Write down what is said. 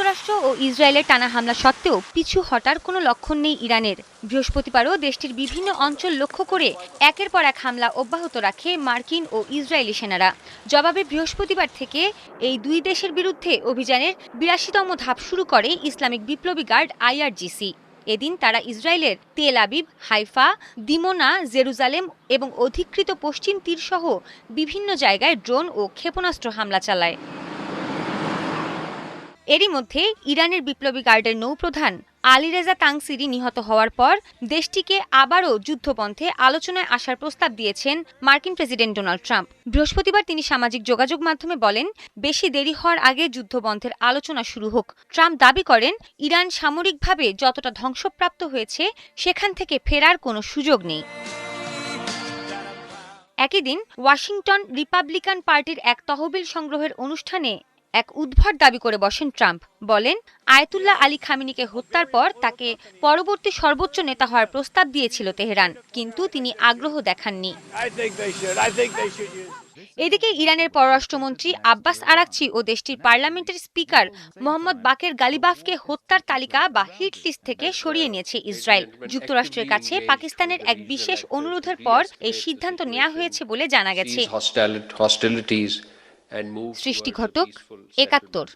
যুক্তরাষ্ট্র ও ইসরায়েলের টানা হামলা সত্ত্বেও পিছু হটার কোনো লক্ষণ নেই ইরানের। বৃহস্পতিবারও দেশটির বিভিন্ন অঞ্চল লক্ষ্য করে একের পর এক হামলা অব্যাহত রাখে মার্কিন ও ইসরায়েলি সেনারা। জবাবে বৃহস্পতিবার থেকে এই দুই দেশের বিরুদ্ধে অভিযানের ৮২তম ধাপ শুরু করে ইসলামিক বিপ্লবী গার্ড IRGC। এদিন তারা ইসরায়েলের Tel Aviv, Haifa, Dimona, Jerusalem এবং অধিকৃত পশ্চিম তীর সহ বিভিন্ন জায়গায় ড্রোন ও ক্ষেপণাস্ত্র হামলা চালায়। এরই মধ্যে ইরানের বিপ্লবী গার্ডের নৌপ্রধান আলীরেজা তাংসিরি নিহত হওয়ার পর দেশটিকে আবারও যুদ্ধপন্থে আলোচনায় আসার প্রস্তাব দিয়েছেন মার্কিন প্রেসিডেন্ট ডোনাল্ড ট্রাম্প। বৃহস্পতিবার তিনি সামাজিক যোগাযোগ মাধ্যমে বলেন, বেশি দেরি হওয়ার আগে যুদ্ধবন্ধের আলোচনা শুরু হোক। ট্রাম্প দাবি করেন, ইরান সামরিকভাবে যতটা ধ্বংসপ্রাপ্ত হয়েছে সেখান থেকে ফেরার কোনো সুযোগ নেই। একই দিন ওয়াশিংটন রিপাবলিকান পার্টির এক তহবিল সংগ্রহের অনুষ্ঠানে এক উদ্ভট দাবি করে বসেন ট্রাম্প। বলেন, আয়াতুল্লাহ আলী খামেনিকে হত্যার পর তাকে পরবর্তী সর্বোচ্চ নেতা হওয়ার প্রস্তাব দিয়েছিল তেহরান, কিন্তু তিনি আগ্রহ দেখাননি। এদিকে ইরানের পররাষ্ট্রমন্ত্রী আব্বাস আরাকচি ও দেশটির পার্লামেন্টের স্পিকার মোহাম্মদ বাকের গালিবাফকে হত্যার তালিকা বা হিট লিস্ট থেকে সরিয়ে নিয়েছে ইসরায়েল। যুক্তরাষ্ট্রের কাছে পাকিস্তানের এক বিশেষ অনুরোধের পর এই সিদ্ধান্ত নেওয়া হয়েছে বলে জানা গেছে। সৃষ্টি ঘটক, ৭১।